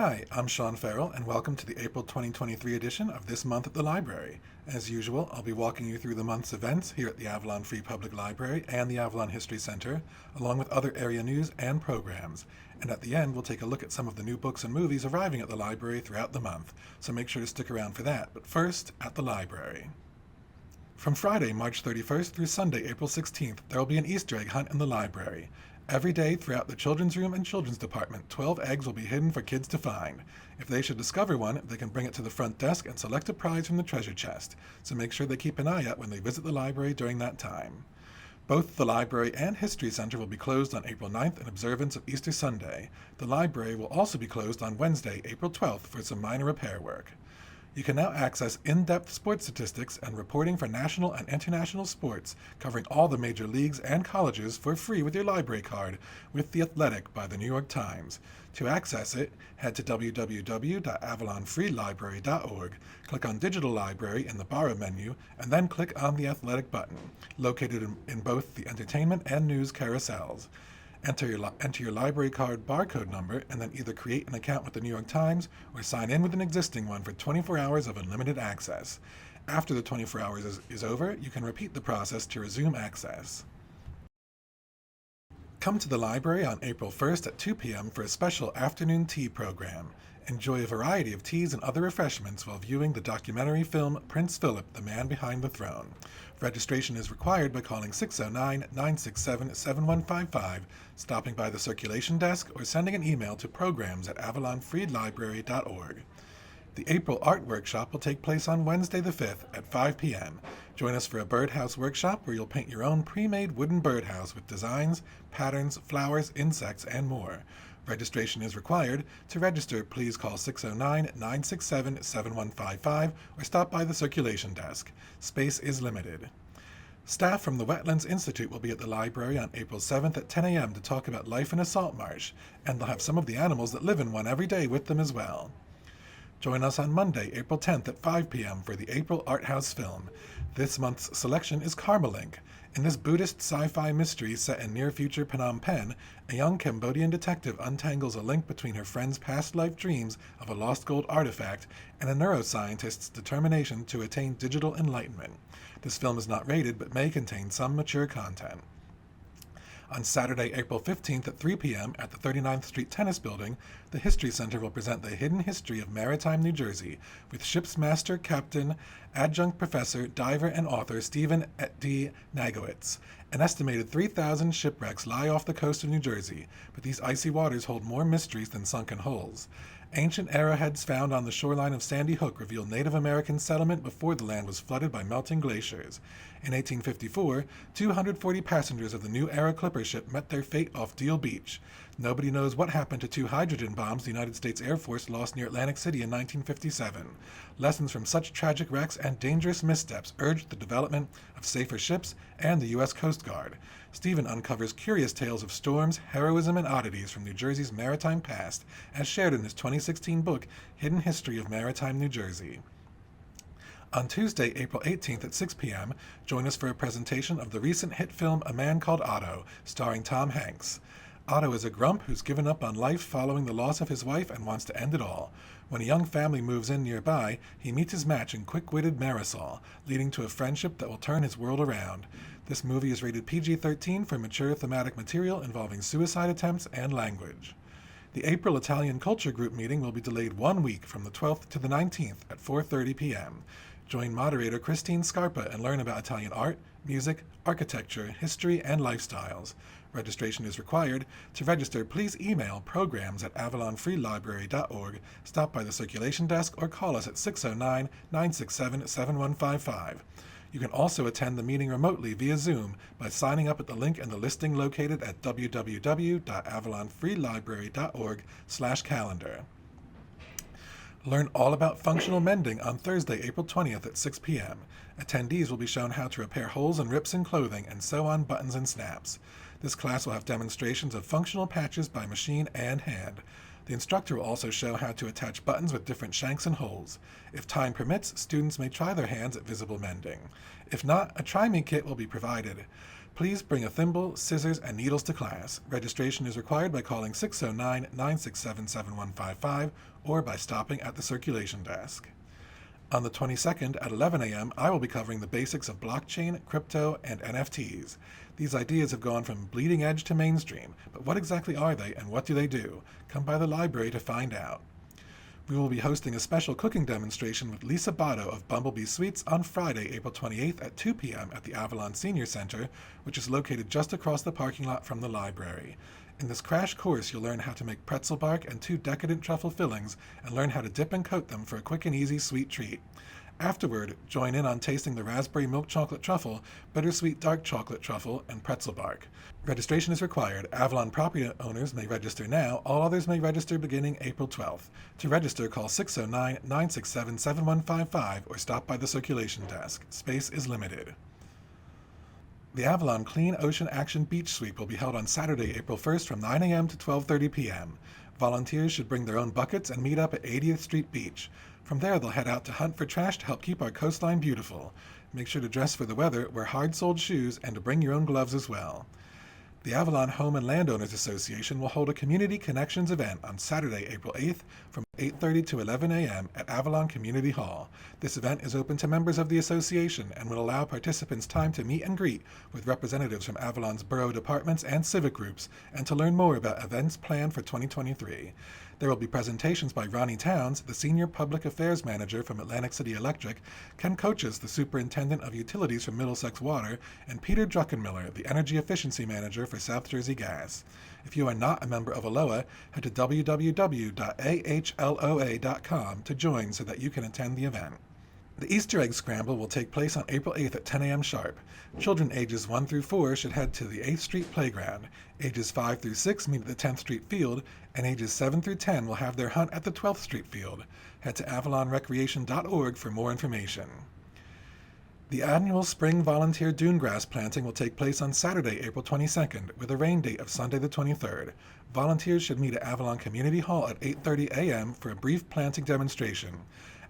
Hi, I'm Sean Farrell, and welcome to the April 2023 edition of This Month at the Library. As usual, I'll be walking you through the month's events here at the Avalon Free Public Library and the Avalon History Center, along with other area news and programs. And at the end, we'll take a look at some of the new books and movies arriving at the library throughout the month, so make sure to stick around for that. But first, at the library. From Friday, March 31st through Sunday, April 16th, there will be an Easter egg hunt in the library. Every day throughout the children's room and children's department, 12 eggs will be hidden for kids to find. If they should discover one, they can bring it to the front desk and select a prize from the treasure chest, so make sure they keep an eye out when they visit the library during that time. Both the library and History Center will be closed on April 9th in observance of Easter Sunday. The library will also be closed on Wednesday, April 12th for some minor repair work. You can now access in-depth sports statistics and reporting for national and international sports, covering all the major leagues and colleges for free with your library card with The Athletic by the New York Times. To access it, head to www.avalonfreelibrary.org, click on Digital Library in the Borrow menu, and then click on the Athletic button, located in both the entertainment and news carousels. Enter your library card barcode number and then either create an account with the New York Times or sign in with an existing one for 24 hours of unlimited access. After the 24 hours is over, you can repeat the process to resume access. Come to the library on April 1st at 2 p.m. for a special afternoon tea program. Enjoy a variety of teas and other refreshments while viewing the documentary film Prince Philip, the Man Behind the Throne. Registration is required by calling 609-967-7155, stopping by the circulation desk, or sending an email to programs@avalonfreelibrary.org. The April Art Workshop will take place on Wednesday the 5th at 5 p.m. Join us for a birdhouse workshop where you'll paint your own pre-made wooden birdhouse with designs, patterns, flowers, insects, and more. Registration is required. To register, please call 609-967-7155 or stop by the circulation desk. Space is limited. Staff from the Wetlands Institute will be at the library on April 7th at 10 a.m. to talk about life in a salt marsh, and they'll have some of the animals that live in one every day with them as well. Join us on Monday, April 10th at 5 p.m. for the April Art House film. This month's selection is Karmalink. In this Buddhist sci-fi mystery set in near-future Phnom Penh, a young Cambodian detective untangles a link between her friend's past life dreams of a lost gold artifact and a neuroscientist's determination to attain digital enlightenment. This film is not rated but may contain some mature content. On Saturday, April 15th at 3 p.m. at the 39th Street Tennis Building, the History Center will present the hidden history of maritime New Jersey with ship's master, captain, adjunct professor, diver, and author Stephen D. Nagowitz. An estimated 3,000 shipwrecks lie off the coast of New Jersey, but these icy waters hold more mysteries than sunken holes. Ancient arrowheads found on the shoreline of Sandy Hook reveal Native American settlement before the land was flooded by melting glaciers. In 1854, 240 passengers of the New Era clipper ship met their fate off Deal Beach. Nobody knows what happened to 2 hydrogen bombs the United States Air Force lost near Atlantic City in 1957. Lessons from such tragic wrecks and dangerous missteps urged the development of safer ships and the U.S. Coast Guard. Stephen uncovers curious tales of storms, heroism, and oddities from New Jersey's maritime past, as shared in his 2016 book, Hidden History of Maritime New Jersey. On Tuesday, April 18th at 6 p.m., join us for a presentation of the recent hit film A Man Called Otto, starring Tom Hanks. Otto is a grump who's given up on life following the loss of his wife and wants to end it all. When a young family moves in nearby, he meets his match in quick-witted Marisol, leading to a friendship that will turn his world around. This movie is rated PG-13 for mature thematic material involving suicide attempts and language. The April Italian Culture Group meeting will be delayed 1 week from the 12th to the 19th at 4:30 p.m. Join moderator Christine Scarpa and learn about Italian art, music, architecture, history, and lifestyles. Registration is required. To register, please email programs@avalonfreelibrary.org, stop by the circulation desk, or call us at 609-967-7155. You can also attend the meeting remotely via Zoom by signing up at the link in the listing located at www.avalonfreelibrary.org/calendar. Learn all about functional mending on Thursday, April 20th at 6 p.m. Attendees will be shown how to repair holes and rips in clothing and sew on buttons and snaps. This class will have demonstrations of functional patches by machine and hand. The instructor will also show how to attach buttons with different shanks and holes. If time permits, students may try their hands at visible mending. If not, a Try Me kit will be provided. Please bring a thimble, scissors, and needles to class. Registration is required by calling 609-967-7155 or by stopping at the circulation desk. On the 22nd at 11 a.m., I will be covering the basics of blockchain, crypto, and NFTs. These ideas have gone from bleeding edge to mainstream, but what exactly are they and what do they do? Come by the library to find out. We will be hosting a special cooking demonstration with Lisa Botto of Bumblebee Sweets on Friday, April 28th at 2 p.m. at the Avalon Senior Center, which is located just across the parking lot from the library. In this crash course, you'll learn how to make pretzel bark and 2 decadent truffle fillings and learn how to dip and coat them for a quick and easy sweet treat. Afterward, join in on tasting the raspberry milk chocolate truffle, bittersweet dark chocolate truffle, and pretzel bark. Registration is required. Avalon property owners may register now. All others may register beginning April 12th. To register, call 609-967-7155 or stop by the circulation desk. Space is limited. The Avalon Clean Ocean Action Beach Sweep will be held on Saturday, April 1st from 9 a.m. to 12:30 p.m. Volunteers should bring their own buckets and meet up at 80th Street Beach. From there, they'll head out to hunt for trash to help keep our coastline beautiful. Make sure to dress for the weather, wear hard-soled shoes, and to bring your own gloves as well. The Avalon Home and Landowners Association will hold a Community Connections event on Saturday, April 8th from 8:30 to 11 a.m. at Avalon Community Hall. This event is open to members of the association and will allow participants time to meet and greet with representatives from Avalon's borough departments and civic groups and to learn more about events planned for 2023. There will be presentations by Ronnie Towns, the Senior Public Affairs Manager from Atlantic City Electric, Ken Coaches, the Superintendent of Utilities from Middlesex Water, and Peter Druckenmiller, the Energy Efficiency Manager for South Jersey Gas. If you are not a member of ALOA, head to www.ahloa.com to join so that you can attend the event. The Easter Egg Scramble will take place on April 8th at 10 a.m. sharp. Children ages 1 through 4 should head to the 8th Street Playground. Ages 5 through 6 meet at the 10th Street Field, and ages 7 through 10 will have their hunt at the 12th Street Field. Head to avalonrecreation.org for more information. The annual Spring Volunteer Dune Grass Planting will take place on Saturday, April 22nd, with a rain date of Sunday the 23rd. Volunteers should meet at Avalon Community Hall at 8:30 a.m. for a brief planting demonstration.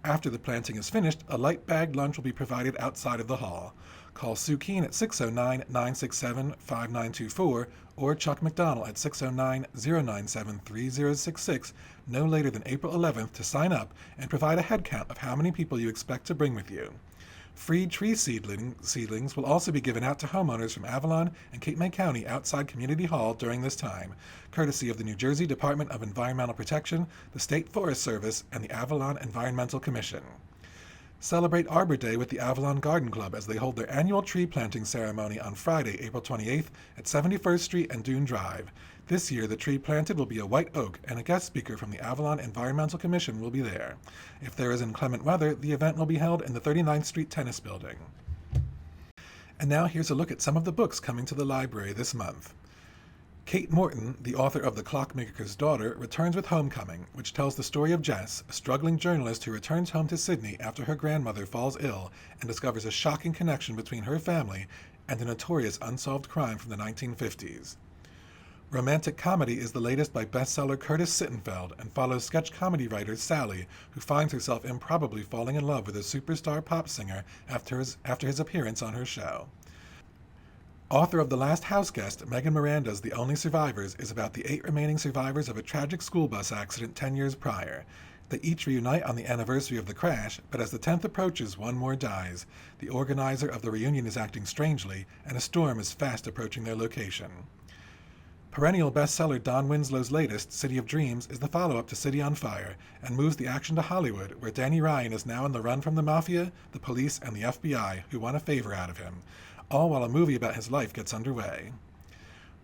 After the planting is finished, a light bagged lunch will be provided outside of the hall. Call Sue Keene at 609-967-5924 or Chuck McDonald at 609-097-3066 no later than April 11th to sign up and provide a head count of how many people you expect to bring with you. Free tree seedlings will also be given out to homeowners from Avalon and Cape May County outside Community Hall during this time, courtesy of the New Jersey Department of Environmental Protection, the State Forest Service, and the Avalon Environmental Commission. Celebrate Arbor Day with the Avalon Garden Club as they hold their annual tree planting ceremony on Friday, April 28th at 71st Street and Dune Drive. This year, the tree planted will be a white oak, and a guest speaker from the Avalon Environmental Commission will be there. If there is inclement weather, the event will be held in the 39th Street Tennis Building. And now here's a look at some of the books coming to the library this month. Kate Morton, the author of The Clockmaker's Daughter, returns with Homecoming, which tells the story of Jess, a struggling journalist who returns home to Sydney after her grandmother falls ill and discovers a shocking connection between her family and a notorious unsolved crime from the 1950s. Romantic Comedy is the latest by bestseller Curtis Sittenfeld and follows sketch comedy writer Sally, who finds herself improbably falling in love with a superstar pop singer after his appearance on her show. Author of The Last House Guest, Megan Miranda's The Only Survivors is about the 8 remaining survivors of a tragic school bus accident 10 years prior. They each reunite on the anniversary of the crash, but as the 10th approaches, one more dies. The organizer of the reunion is acting strangely, and a storm is fast approaching their location. Perennial bestseller Don Winslow's latest, City of Dreams, is the follow-up to City on Fire and moves the action to Hollywood, where Danny Ryan is now on the run from the mafia, the police, and the FBI, who want a favor out of him, all while a movie about his life gets underway.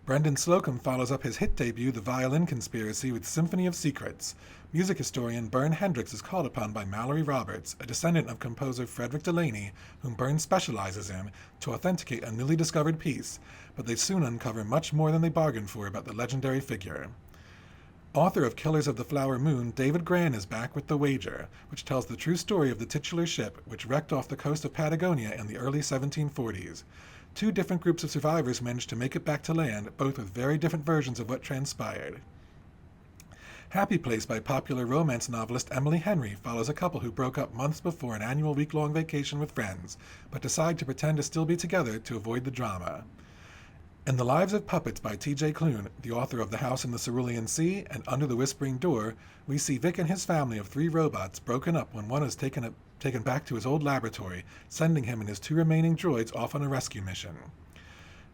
Brendan Slocum follows up his hit debut, The Violin Conspiracy, with Symphony of Secrets. Music historian Bern Hendricks is called upon by Mallory Roberts, a descendant of composer Frederick Delaney, whom Bern specializes in, to authenticate a newly discovered piece, but they soon uncover much more than they bargained for about the legendary figure. Author of Killers of the Flower Moon, David Grann is back with The Wager, which tells the true story of the titular ship which wrecked off the coast of Patagonia in the early 1740s. 2 different groups of survivors managed to make it back to land, both with very different versions of what transpired. Happy Place by popular romance novelist Emily Henry follows a couple who broke up months before an annual week-long vacation with friends, but decide to pretend to still be together to avoid the drama. In The Lives of Puppets by T.J. Klune, the author of The House in the Cerulean Sea and Under the Whispering Door, we see Vic and his family of 3 robots broken up when one is taken back to his old laboratory, sending him and his 2 remaining droids off on a rescue mission.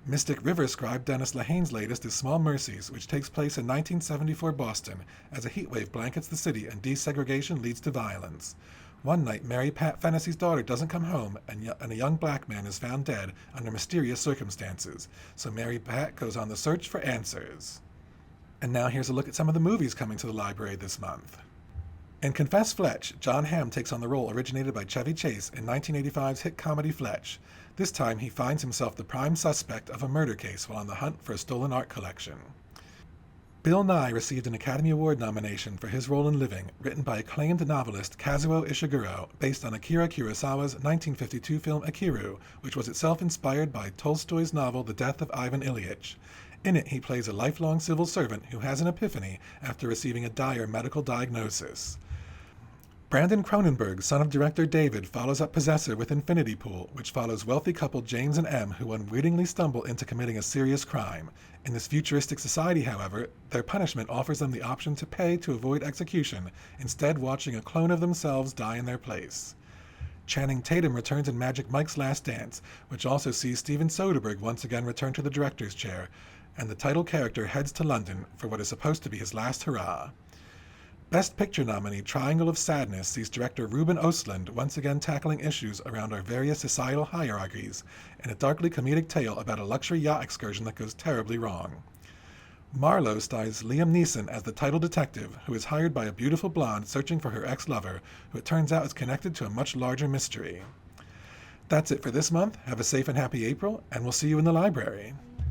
Mystic River scribe Dennis Lehane's latest is Small Mercies, which takes place in 1974 Boston, as a heatwave blankets the city and desegregation leads to violence. One night, Mary Pat Fennessy's daughter doesn't come home, and a young black man is found dead under mysterious circumstances, so Mary Pat goes on the search for answers. And now here's a look at some of the movies coming to the library this month. In Confess Fletch, John Hamm takes on the role originated by Chevy Chase in 1985's hit comedy Fletch. This time he finds himself the prime suspect of a murder case while on the hunt for a stolen art collection. Bill Nye received an Academy Award nomination for his role in Living, written by acclaimed novelist Kazuo Ishiguro, based on Akira Kurosawa's 1952 film Akiru, which was itself inspired by Tolstoy's novel The Death of Ivan Ilyich. In it, he plays a lifelong civil servant who has an epiphany after receiving a dire medical diagnosis. Brandon Cronenberg, son of director David, follows up Possessor with Infinity Pool, which follows wealthy couple James and Em, who unwittingly stumble into committing a serious crime. In this futuristic society, however, their punishment offers them the option to pay to avoid execution, instead watching a clone of themselves die in their place. Channing Tatum returns in Magic Mike's Last Dance, which also sees Steven Soderbergh once again return to the director's chair, and the title character heads to London for what is supposed to be his last hurrah. Best Picture nominee Triangle of Sadness sees director Ruben Östlund once again tackling issues around our various societal hierarchies in a darkly comedic tale about a luxury yacht excursion that goes terribly wrong. Marlowe stars Liam Neeson as the title detective who is hired by a beautiful blonde searching for her ex-lover, who it turns out is connected to a much larger mystery. That's it for this month. Have a safe and happy April, and we'll see you in the library.